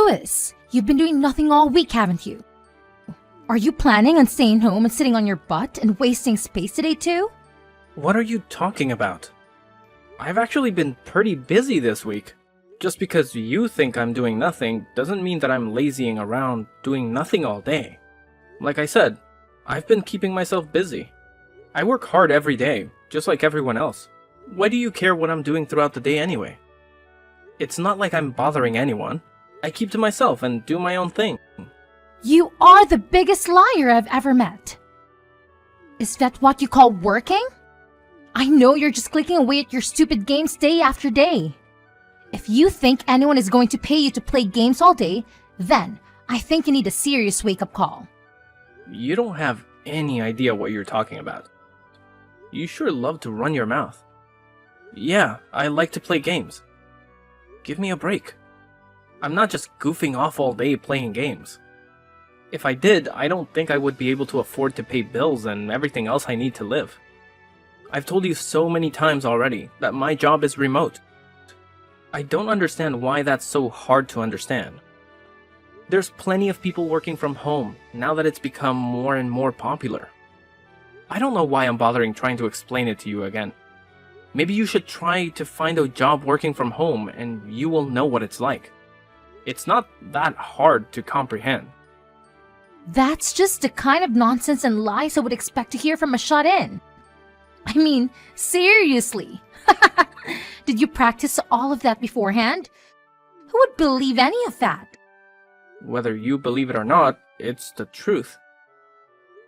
Louis, you've been doing nothing all week, haven't you? Are you planning on staying home and sitting on your butt and wasting space today too? What are you talking about? I've actually been pretty busy this week. Just because you think I'm doing nothing doesn't mean that I'm lazying around doing nothing all day. Like I said, I've been keeping myself busy. I work hard every day, just like everyone else. Why do you care what I'm doing throughout the day anyway? It's not like I'm bothering anyone. I keep to myself and do my own thing. You are the biggest liar I've ever met. Is that what you call working? I know you're just clicking away at your stupid games day after day. If you think anyone is going to pay you to play games all day, then I think you need a serious wake-up call. You don't have any idea what you're talking about. You sure love to run your mouth. Yeah, I like to play games. Give me a break. I'm not just goofing off all day playing games. If I did, I don't think I would be able to afford to pay bills and everything else I need to live. I've told you so many times already that my job is remote. I don't understand why that's so hard to understand. There's plenty of people working from home now that it's become more and more popular. I don't know why I'm bothering trying to explain it to you again. Maybe you should try to find a job working from home and you will know what it's like. It's not that hard to comprehend. That's just the kind of nonsense and lies I would expect to hear from a shut-in. I mean, seriously. Did you practice all of that beforehand? Who would believe any of that? Whether you believe it or not, it's the truth.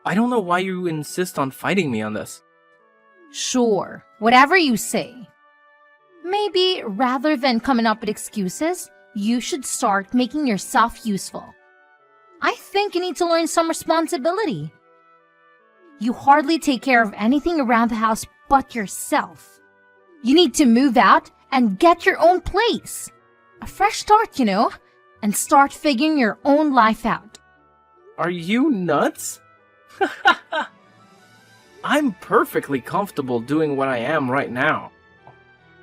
I don't know why you insist on fighting me on this. Sure, whatever you say. Maybe rather than coming up with excuses, you should start making yourself useful. I think you need to learn some responsibility. You hardly take care of anything around the house but yourself. You need to move out and get your own place. A fresh start, and start figuring your own life out. Are you nuts? I'm perfectly comfortable doing what I am right now.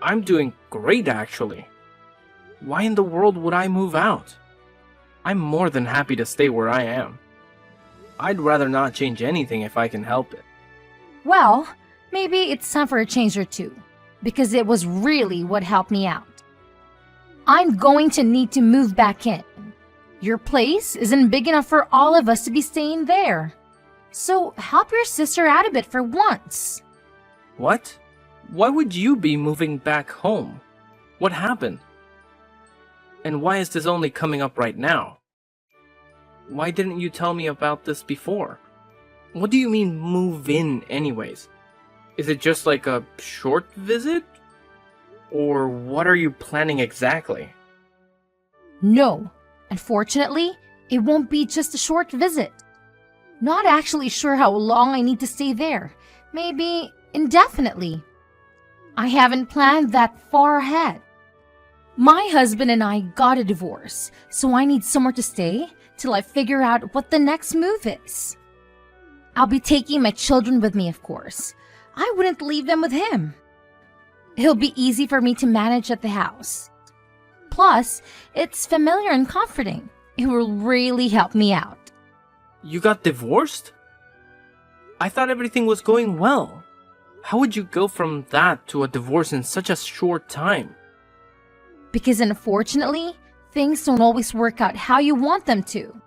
I'm doing great, actually. Why in the world would I move out? I'm more than happy to stay where I am. I'd rather not change anything if I can help it. Well, maybe it's time for a change or two, because it was really what helped me out. I'm going to need to move back in. Your place isn't big enough for all of us to be staying there. So help your sister out a bit for once. What? Why would you be moving back home? What happened? And why is this only coming up right now? Why didn't you tell me about this before? What do you mean move in anyways? Is it just like a short visit? Or what are you planning exactly? No, unfortunately, it won't be just a short visit. Not actually sure how long I need to stay there. Maybe indefinitely. I haven't planned that far ahead. My husband and I got a divorce, so I need somewhere to stay till I figure out what the next move is. I'll be taking my children with me, of course. I wouldn't leave them with him. It'll be easy for me to manage at the house. Plus, it's familiar and comforting. It will really help me out. You got divorced? I thought everything was going well. How would you go from that to a divorce in such a short time? Because unfortunately, things don't always work out how you want them to.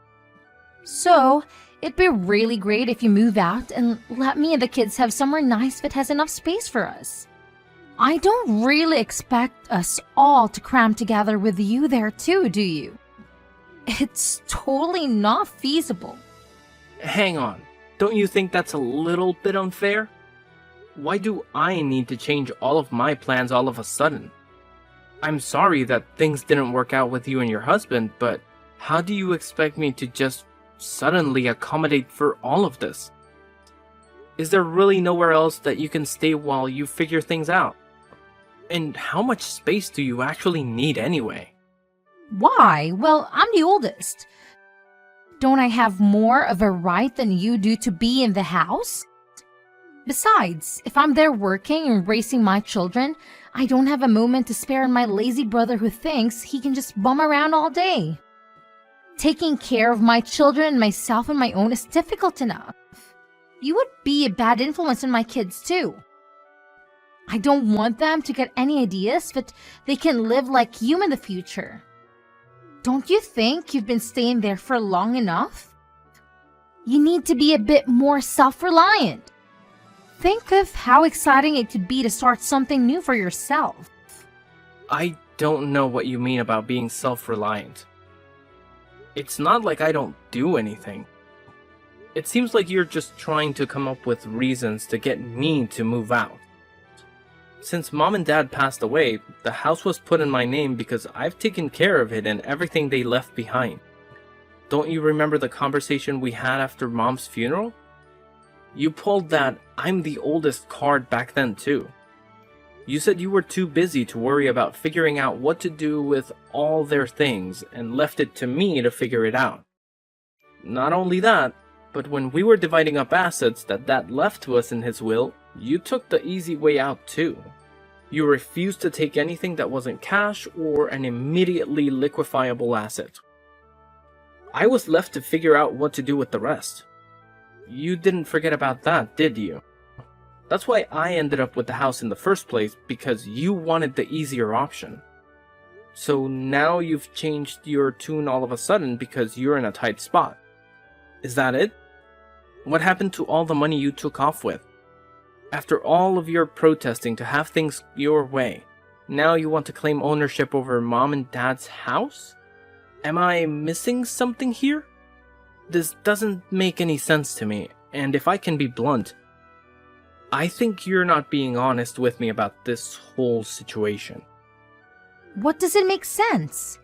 So, it'd be really great if you move out and let me and the kids have somewhere nice that has enough space for us. I don't really expect us all to cram together with you there too, do you? It's totally not feasible. Hang on, don't you think that's a little bit unfair? Why do I need to change all of my plans all of a sudden? I'm sorry that things didn't work out with you and your husband, but how do you expect me to just suddenly accommodate for all of this? Is there really nowhere else that you can stay while you figure things out? And how much space do you actually need anyway? Why? Well, I'm the oldest. Don't I have more of a right than you do to be in the house? Besides, if I'm there working and raising my children, I don't have a moment to spare on my lazy brother who thinks he can just bum around all day. Taking care of my children and myself on my own is difficult enough. You would be a bad influence on my kids too. I don't want them to get any ideas that they can live like you in the future. Don't you think you've been staying there for long enough? You need to be a bit more self-reliant. Think of how exciting it could be to start something new for yourself. I don't know what you mean about being self-reliant. It's not like I don't do anything. It seems like you're just trying to come up with reasons to get me to move out. Since Mom and Dad passed away, the house was put in my name because I've taken care of it and everything they left behind. Don't you remember the conversation we had after Mom's funeral? You pulled that "I'm the oldest" card back then too. You said you were too busy to worry about figuring out what to do with all their things and left it to me to figure it out. Not only that, but when we were dividing up assets that Dad left to us in his will, you took the easy way out too. You refused to take anything that wasn't cash or an immediately liquefiable asset. I was left to figure out what to do with the rest. You didn't forget about that, did you? That's why I ended up with the house in the first place, because you wanted the easier option. So now you've changed your tune all of a sudden because you're in a tight spot. Is that it? What happened to all the money you took off with? After all of your protesting to have things your way, now you want to claim ownership over Mom and Dad's house? Am I missing something here? This doesn't make any sense to me, and if I can be blunt, I think you're not being honest with me about this whole situation. What does it make sense?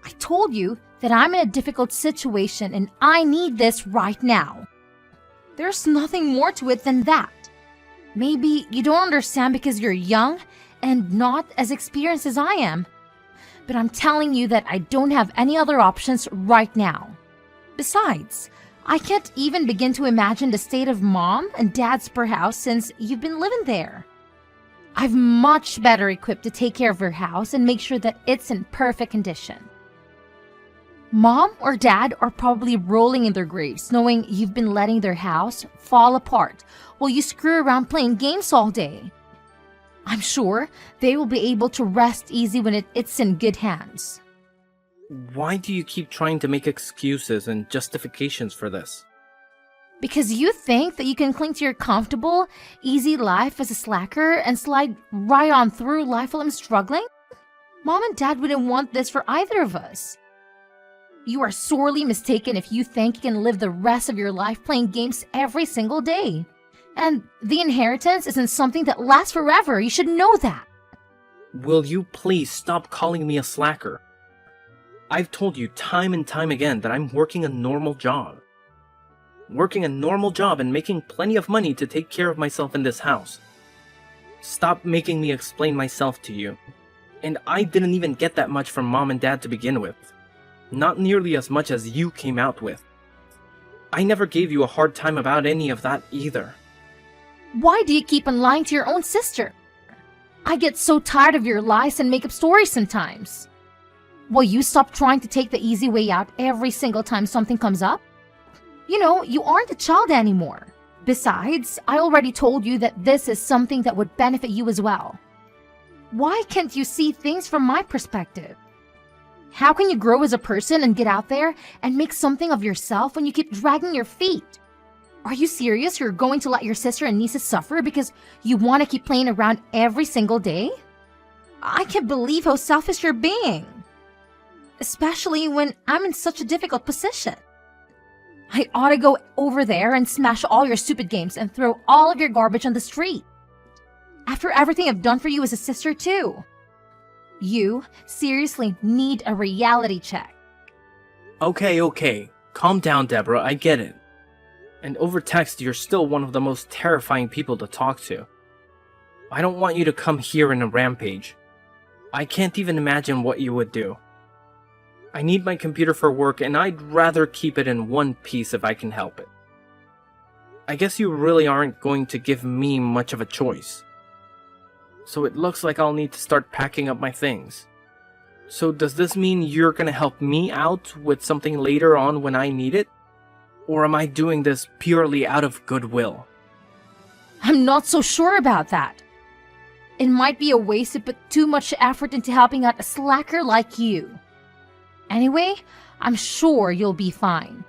I told you that I'm in a difficult situation and I need this right now. There's nothing more to it than that. Maybe you don't understand because you're young and not as experienced as I am. But I'm telling you that I don't have any other options right now. Besides, I can't even begin to imagine the state of Mom and Dad's spare house since you've been living there. I'm much better equipped to take care of your house and make sure that it's in perfect condition. Mom or Dad are probably rolling in their graves knowing you've been letting their house fall apart while you screw around playing games all day. I'm sure they will be able to rest easy when it's in good hands. Why do you keep trying to make excuses and justifications for this? Because you think that you can cling to your comfortable, easy life as a slacker and slide right on through life while I'm struggling? Mom and Dad wouldn't want this for either of us. You are sorely mistaken if you think you can live the rest of your life playing games every single day. And the inheritance isn't something that lasts forever. You should know that. Will you please stop calling me a slacker? I've told you time and time again that I'm working a normal job. Working a normal job and making plenty of money to take care of myself in this house. Stop making me explain myself to you. And I didn't even get that much from Mom and Dad to begin with. Not nearly as much as you came out with. I never gave you a hard time about any of that either. Why do you keep on lying to your own sister? I get so tired of your lies and make-up stories sometimes. Will you stop trying to take the easy way out every single time something comes up? You know, you aren't a child anymore. Besides, I already told you that this is something that would benefit you as well. Why can't you see things from my perspective? How can you grow as a person and get out there and make something of yourself when you keep dragging your feet? Are you serious you're going to let your sister and nieces suffer because you want to keep playing around every single day? I can't believe how selfish you're being. Especially when I'm in such a difficult position. I ought to go over there and smash all your stupid games and throw all of your garbage on the street. After everything I've done for you as a sister too. You seriously need a reality check. Okay. Calm down, Deborah, I get it. And over text, you're still one of the most terrifying people to talk to. I don't want you to come here in a rampage. I can't even imagine what you would do. I need my computer for work, and I'd rather keep it in one piece if I can help it. I guess you really aren't going to give me much of a choice. So it looks like I'll need to start packing up my things. So does this mean you're gonna help me out with something later on when I need it? Or am I doing this purely out of goodwill? I'm not so sure about that. It might be a waste to put too much effort into helping out a slacker like you. Anyway, I'm sure you'll be fine.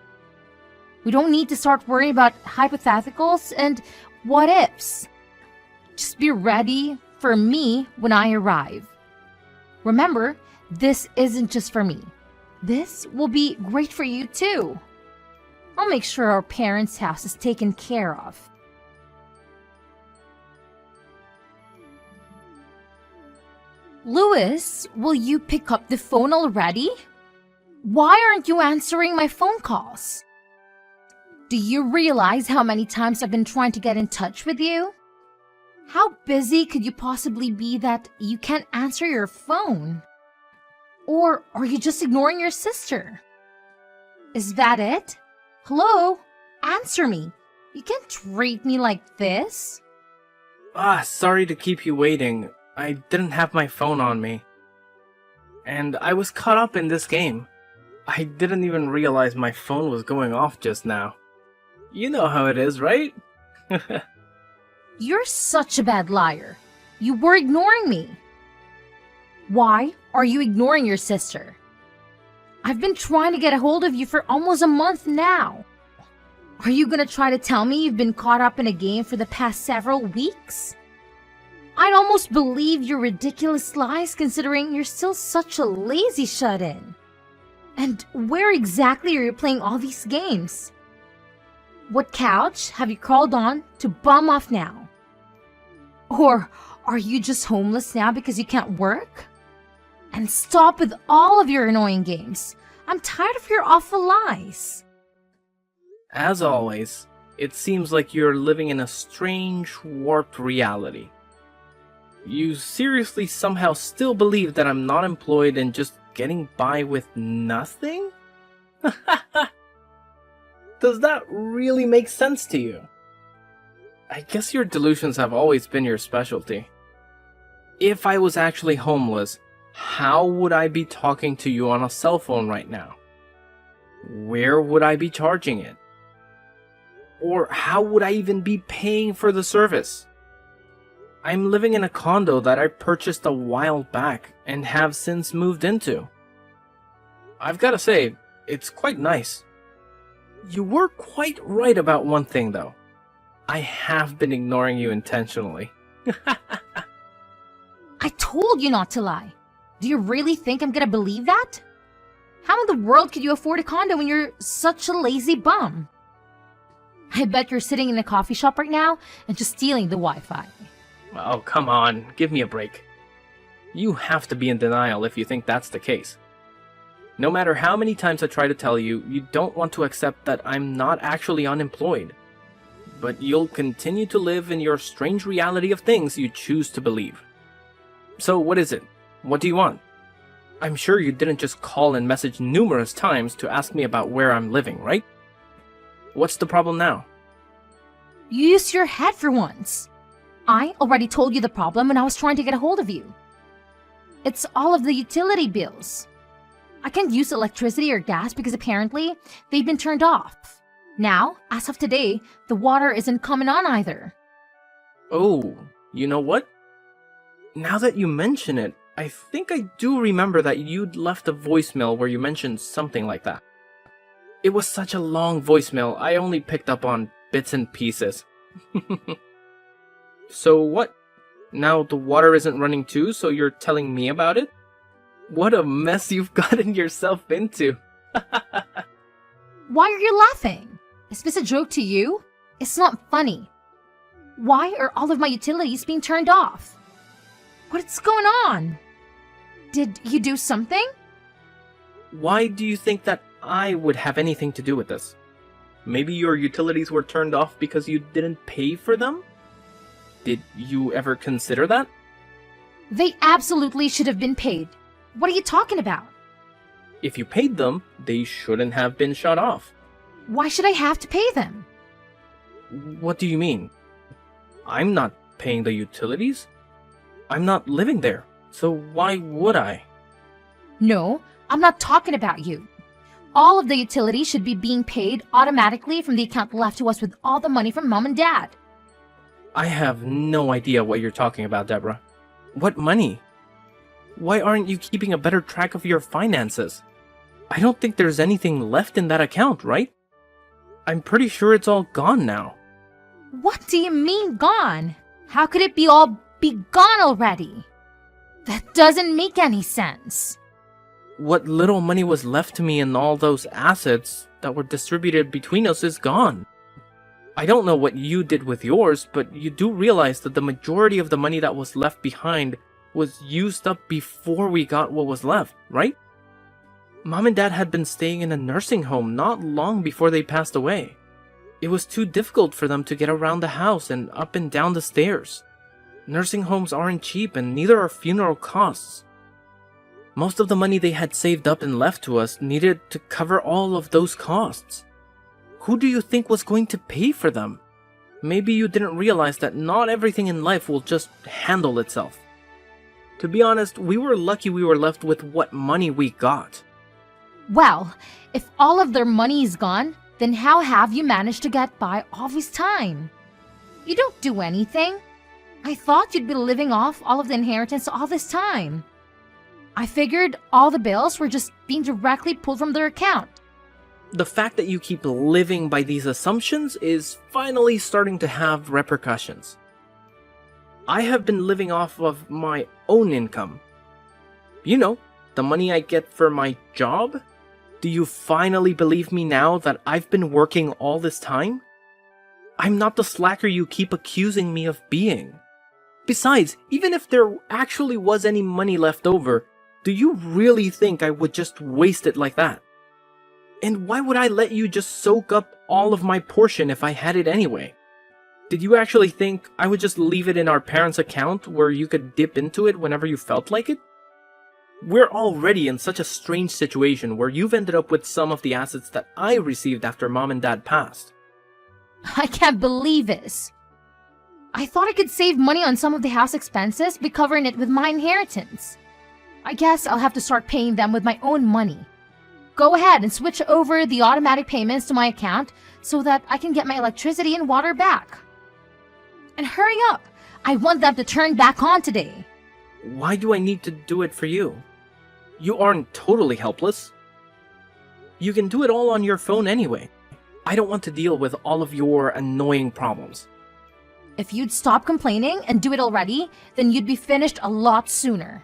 We don't need to start worrying about hypotheticals and what ifs. Just be ready for me when I arrive. Remember, this isn't just for me. This will be great for you too. I'll make sure our parents' house is taken care of. Louis, will you pick up the phone already? Why aren't you answering my phone calls? Do you realize how many times I've been trying to get in touch with you? How busy could you possibly be that you can't answer your phone? Or are you just ignoring your sister? Is that it? Hello? Answer me. You can't treat me like this. Sorry to keep you waiting. I didn't have my phone on me. And I was caught up in this game. I didn't even realize my phone was going off just now. You know how it is, right? You're such a bad liar. You were ignoring me. Why are you ignoring your sister? I've been trying to get a hold of you for almost a month now. Are you gonna try to tell me you've been caught up in a game for the past several weeks? I'd almost believe your ridiculous lies considering you're still such a lazy shut-in. And where exactly are you playing all these games? What couch have you crawled on to bum off now? Or are you just homeless now because you can't work? And stop with all of your annoying games. I'm tired of your awful lies. As always, it seems like you're living in a strange, warped reality. You seriously somehow still believe that I'm not employed and just getting by with nothing? Does that really make sense to you? I guess your delusions have always been your specialty. If I was actually homeless, how would I be talking to you on a cell phone right now? Where would I be charging it? Or how would I even be paying for the service? I'm living in a condo that I purchased a while back and have since moved into. I've gotta say, it's quite nice. You were quite right about one thing though. I have been ignoring you intentionally. I told you not to lie. Do you really think I'm gonna believe that? How in the world could you afford a condo when you're such a lazy bum? I bet you're sitting in a coffee shop right now and just stealing the Wi-Fi. Oh, come on, give me a break. You have to be in denial if you think that's the case. No matter how many times I try to tell you, you don't want to accept that I'm not actually unemployed. But you'll continue to live in your strange reality of things you choose to believe. So what is it? What do you want? I'm sure you didn't just call and message numerous times to ask me about where I'm living, right? What's the problem now? Use your head for once. I already told you the problem when I was trying to get a hold of you. It's all of the utility bills. I can't use electricity or gas because apparently they've been turned off. Now, as of today, the water isn't coming on either. Oh, you know what? Now that you mention it, I think I do remember that you'd left a voicemail where you mentioned something like that. It was such a long voicemail, I only picked up on bits and pieces. So what? Now the water isn't running too, so you're telling me about it? What a mess you've gotten yourself into. Why are you laughing? Is this a joke to you? It's not funny. Why are all of my utilities being turned off? What's going on? Did you do something? Why do you think that I would have anything to do with this? Maybe your utilities were turned off because you didn't pay for them? Did you ever consider that? They absolutely should have been paid. What are you talking about? If you paid them, they shouldn't have been shut off. Why should I have to pay them? What do you mean? I'm not paying the utilities. I'm not living there, so why would I? No, I'm not talking about you. All of the utilities should be being paid automatically from the account left to us with all the money from Mom and Dad. I have no idea what you're talking about, Deborah. What money? Why aren't you keeping a better track of your finances? I don't think there's anything left in that account, right? I'm pretty sure it's all gone now. What do you mean gone? How could it be all gone already? That doesn't make any sense. What little money was left to me in all those assets that were distributed between us is gone. I don't know what you did with yours, but you do realize that the majority of the money that was left behind was used up before we got what was left, right? Mom and Dad had been staying in a nursing home not long before they passed away. It was too difficult for them to get around the house and up and down the stairs. Nursing homes aren't cheap, and neither are funeral costs. Most of the money they had saved up and left to us needed to cover all of those costs. Who do you think was going to pay for them? Maybe you didn't realize that not everything in life will just handle itself. To be honest, we were lucky we were left with what money we got. Well, if all of their money is gone, then how have you managed to get by all this time? You don't do anything. I thought you'd be living off all of the inheritance all this time. I figured all the bills were just being directly pulled from their account. The fact that you keep living by these assumptions is finally starting to have repercussions. I have been living off of my own income. You know, the money I get for my job? Do you finally believe me now that I've been working all this time? I'm not the slacker you keep accusing me of being. Besides, even if there actually was any money left over, do you really think I would just waste it like that? And why would I let you just soak up all of my portion if I had it anyway? Did you actually think I would just leave it in our parents' account where you could dip into it whenever you felt like it? We're already in such a strange situation where you've ended up with some of the assets that I received after Mom and Dad passed. I can't believe this. I thought I could save money on some of the house expenses by covering it with my inheritance. I guess I'll have to start paying them with my own money. Go ahead and switch over the automatic payments to my account so that I can get my electricity and water back. And hurry up! I want them to turn back on today. Why do I need to do it for you? You aren't totally helpless. You can do it all on your phone anyway. I don't want to deal with all of your annoying problems. If you'd stop complaining and do it already, then you'd be finished a lot sooner.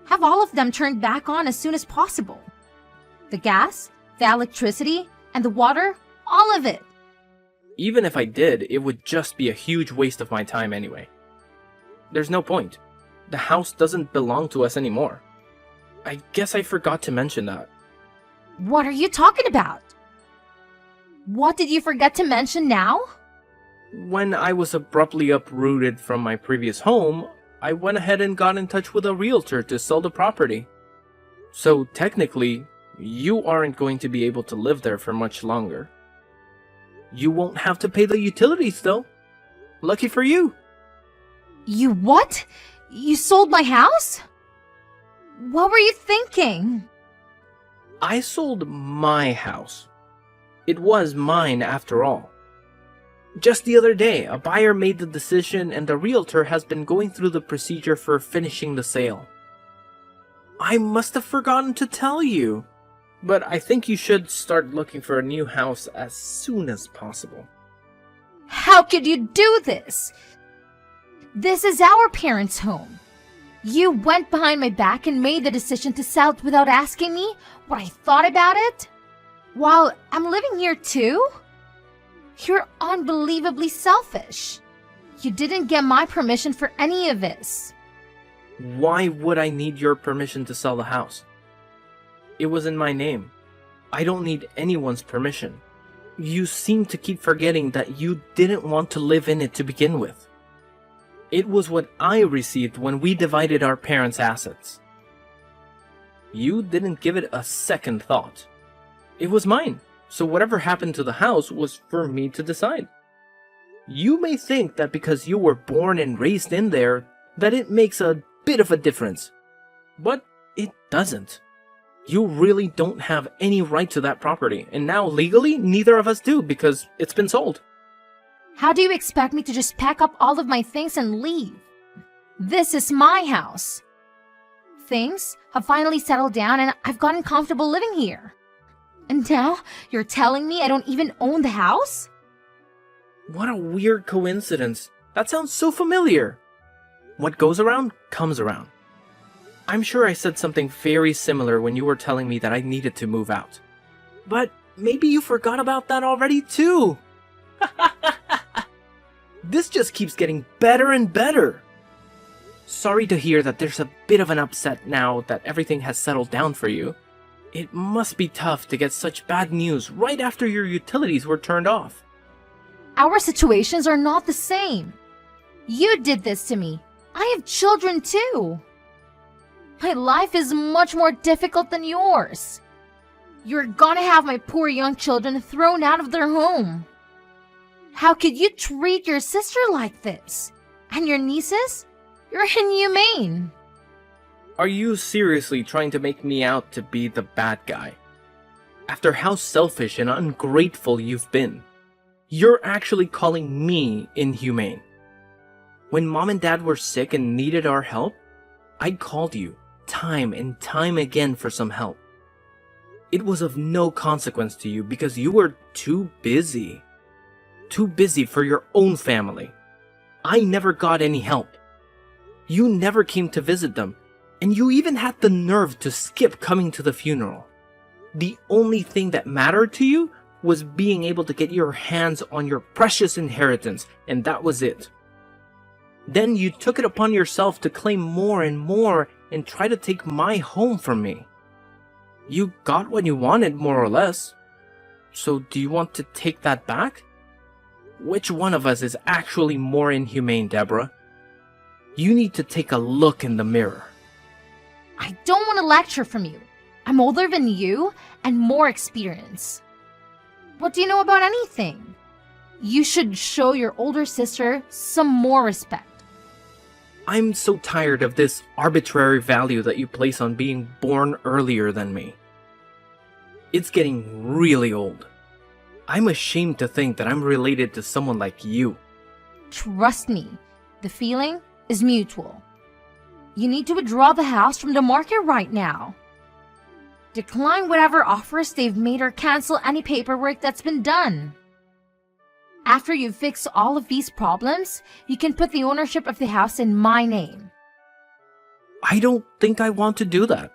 Have all of them turned back on as soon as possible. The gas, the electricity, and the water, all of it. Even if I did, it would just be a huge waste of my time anyway. There's no point. The house doesn't belong to us anymore. I guess I forgot to mention that. What are you talking about? What did you forget to mention now? When I was abruptly uprooted from my previous home, I went ahead and got in touch with a realtor to sell the property. So technically, you aren't going to be able to live there for much longer. You won't have to pay the utilities though. Lucky for you. You what? You sold my house? What were you thinking? I sold my house. It was mine after all. Just the other day, a buyer made the decision and the realtor has been going through the procedure for finishing the sale. I must have forgotten to tell you, but I think you should start looking for a new house as soon as possible. How could you do this? This is our parents' home. You went behind my back and made the decision to sell it without asking me what I thought about it? While I'm living here too? You're unbelievably selfish. You didn't get my permission for any of this. Why would I need your permission to sell the house? It was in my name. I don't need anyone's permission. You seem to keep forgetting that you didn't want to live in it to begin with. It was what I received when we divided our parents' assets. You didn't give it a second thought. It was mine, so whatever happened to the house was for me to decide. You may think that because you were born and raised in there, that it makes a bit of a difference. But it doesn't. You really don't have any right to that property, and now legally, neither of us do because it's been sold. How do you expect me to just pack up all of my things and leave? This is my house. Things have finally settled down and I've gotten comfortable living here. And now you're telling me I don't even own the house? What a weird coincidence. That sounds so familiar. What goes around comes around. I'm sure I said something very similar when you were telling me that I needed to move out. But maybe you forgot about that already too. This just keeps getting better and better. Sorry to hear that there's a bit of an upset now that everything has settled down for you. It must be tough to get such bad news right after your utilities were turned off. Our situations are not the same. You did this to me. I have children too. My life is much more difficult than yours. You're gonna have my poor young children thrown out of their home. How could you treat your sister like this? And your nieces? You're inhumane. Are you seriously trying to make me out to be the bad guy? After how selfish and ungrateful you've been, you're actually calling me inhumane. When Mom and Dad were sick and needed our help, I called you time and time again for some help. It was of no consequence to you because you were too busy. Too busy for your own family. I never got any help. You never came to visit them, and you even had the nerve to skip coming to the funeral. The only thing that mattered to you was being able to get your hands on your precious inheritance, and that was it. Then you took it upon yourself to claim more and more and try to take my home from me. You got what you wanted, more or less. So do you want to take that back? Which one of us is actually more inhumane, Deborah? You need to take a look in the mirror. I don't want a lecture from you. I'm older than you and more experienced. What do you know about anything? You should show your older sister some more respect. I'm so tired of this arbitrary value that you place on being born earlier than me. It's getting really old. I'm ashamed to think that I'm related to someone like you. Trust me, the feeling is mutual. You need to withdraw the house from the market right now. Decline whatever offers they've made or cancel any paperwork that's been done. After you fix all of these problems, you can put the ownership of the house in my name. I don't think I want to do that.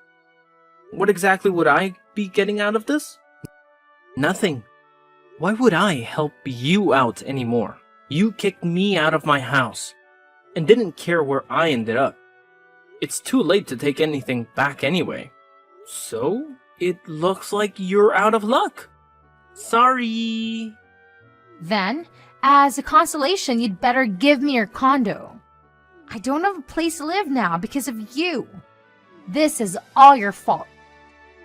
What exactly would I be getting out of this? Nothing. Why would I help you out anymore? You kicked me out of my house and didn't care where I ended up. It's too late to take anything back anyway. So, it looks like you're out of luck. Sorry. Then, as a consolation, you'd better give me your condo. I don't have a place to live now because of you. This is all your fault.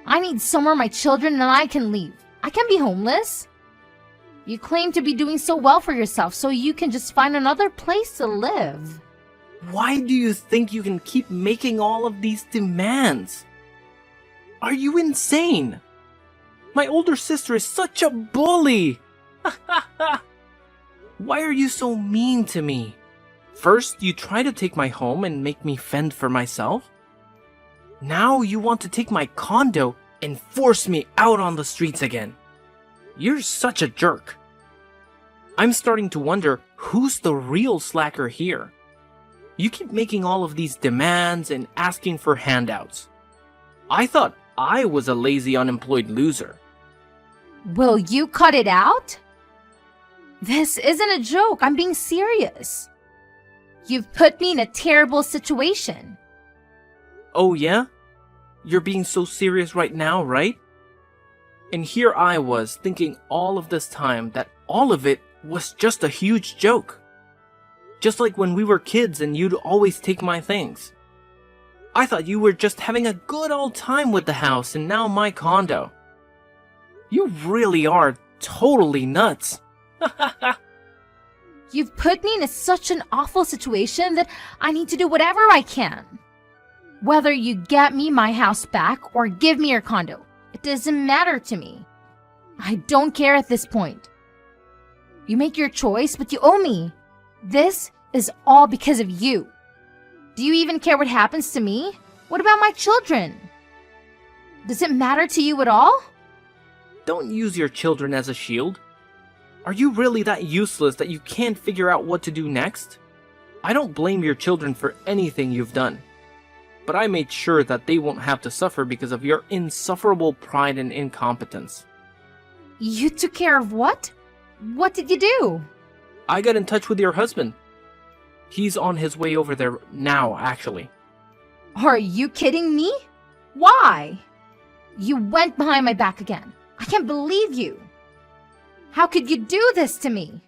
I need somewhere my children and I can leave. I can't be homeless. You claim to be doing so well for yourself, so you can just find another place to live. Why do you think you can keep making all of these demands? Are you insane? My older sister is such a bully. Why are you so mean to me? First, you try to take my home and make me fend for myself. Now you want to take my condo and force me out on the streets again. You're such a jerk. I'm starting to wonder who's the real slacker here. You keep making all of these demands and asking for handouts. I thought I was a lazy, unemployed loser. Will you cut it out? This isn't a joke. I'm being serious. You've put me in a terrible situation. Oh yeah? You're being so serious right now, right? And here I was thinking all of this time that all of it was just a huge joke. Just like when we were kids and you'd always take my things. I thought you were just having a good old time with the house and now my condo. You really are totally nuts. You've put me in such an awful situation that I need to do whatever I can. Whether you get me my house back or give me your condo, it doesn't matter to me. I don't care at this point. You make your choice, but you owe me. This is all because of you. Do you even care what happens to me? What about my children? Does it matter to you at all? Don't use your children as a shield. Are you really that useless that you can't figure out what to do next? I don't blame your children for anything you've done, but I made sure that they won't have to suffer because of your insufferable pride and incompetence. You took care of what? What did you do? I got in touch with your husband. He's on his way over there now, actually. Are you kidding me? Why? You went behind my back again. I can't believe you. How could you do this to me?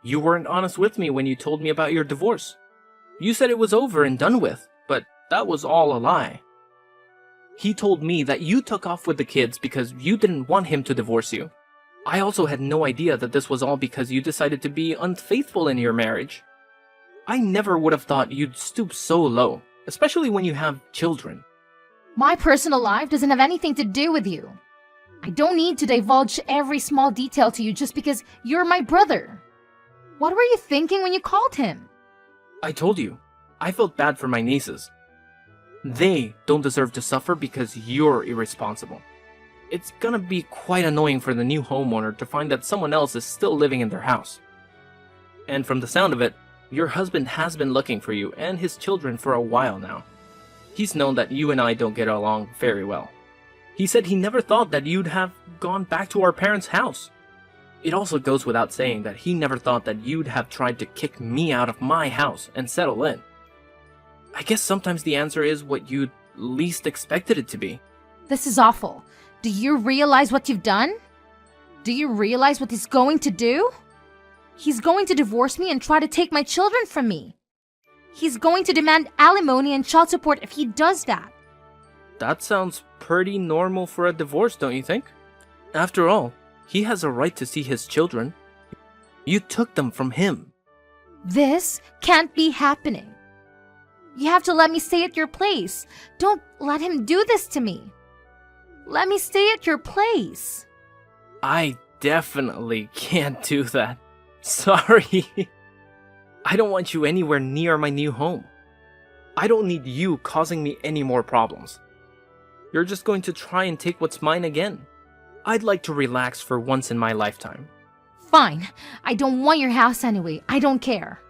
You weren't honest with me when you told me about your divorce. You said it was over and done with, but that was all a lie. He told me that you took off with the kids because you didn't want him to divorce you. I also had no idea that this was all because you decided to be unfaithful in your marriage. I never would have thought you'd stoop so low, especially when you have children. My personal life doesn't have anything to do with you. I don't need to divulge every small detail to you just because you're my brother. What were you thinking when you called him? I told you, I felt bad for my nieces. They don't deserve to suffer because you're irresponsible. It's gonna be quite annoying for the new homeowner to find that someone else is still living in their house. And from the sound of it, your husband has been looking for you and his children for a while now. He's known that you and I don't get along very well. He said he never thought that you'd have gone back to our parents' house. It also goes without saying that he never thought that you'd have tried to kick me out of my house and settle in. I guess sometimes the answer is what you'd least expected it to be. This is awful. Do you realize what you've done? Do you realize what he's going to do? He's going to divorce me and try to take my children from me. He's going to demand alimony and child support if he does that. That sounds pretty normal for a divorce, don't you think? After all, he has a right to see his children. You took them from him. This can't be happening. You have to let me stay at your place. Don't let him do this to me. Let me stay at your place. I definitely can't do that. Sorry. I don't want you anywhere near my new home. I don't need you causing me any more problems. You're just going to try and take what's mine again. I'd like to relax for once in my lifetime. Fine. I don't want your house anyway. I don't care.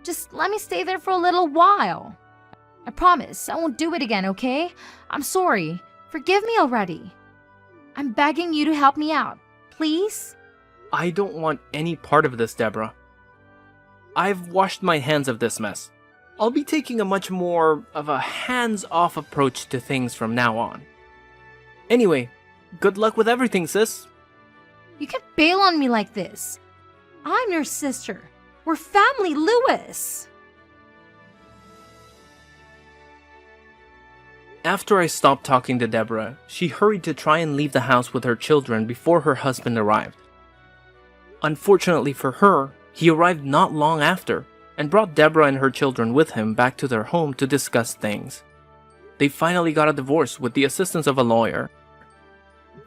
Just let me stay there for a little while. I promise I won't do it again, okay? I'm sorry. Forgive me already. I'm begging you to help me out. Please? I don't want any part of this, Deborah. I've washed my hands of this mess. I'll be taking a much more of a hands-off approach to things from now on. Anyway, good luck with everything, sis. You can't bail on me like this. I'm your sister. We're family, Louis. After I stopped talking to Deborah, she hurried to try and leave the house with her children before her husband arrived. Unfortunately for her, he arrived not long after and brought Deborah and her children with him back to their home to discuss things. They finally got a divorce with the assistance of a lawyer.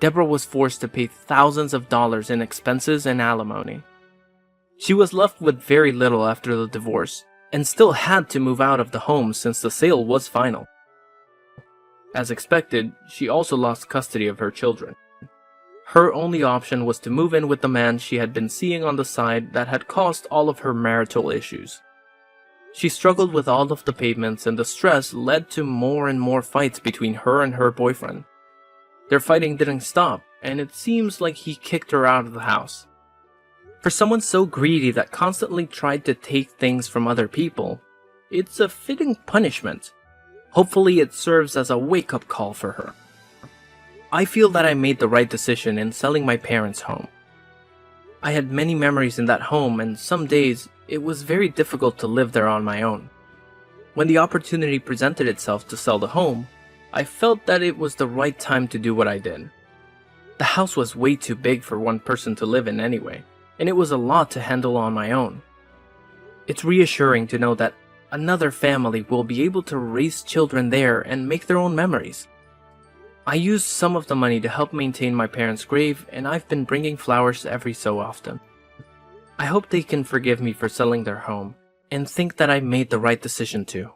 Deborah was forced to pay thousands of dollars in expenses and alimony. She was left with very little after the divorce and still had to move out of the home since the sale was final. As expected, she also lost custody of her children. Her only option was to move in with the man she had been seeing on the side that had caused all of her marital issues. She struggled with all of the payments, and the stress led to more and more fights between her and her boyfriend. Their fighting didn't stop, and it seems like he kicked her out of the house. For someone so greedy that constantly tried to take things from other people, it's a fitting punishment. Hopefully it serves as a wake-up call for her. I feel that I made the right decision in selling my parents' home. I had many memories in that home, and some days it was very difficult to live there on my own. When the opportunity presented itself to sell the home, I felt that it was the right time to do what I did. The house was way too big for one person to live in anyway, and it was a lot to handle on my own. It's reassuring to know that another family will be able to raise children there and make their own memories. I use some of the money to help maintain my parents' grave, and I've been bringing flowers every so often. I hope they can forgive me for selling their home, and think that I made the right decision too.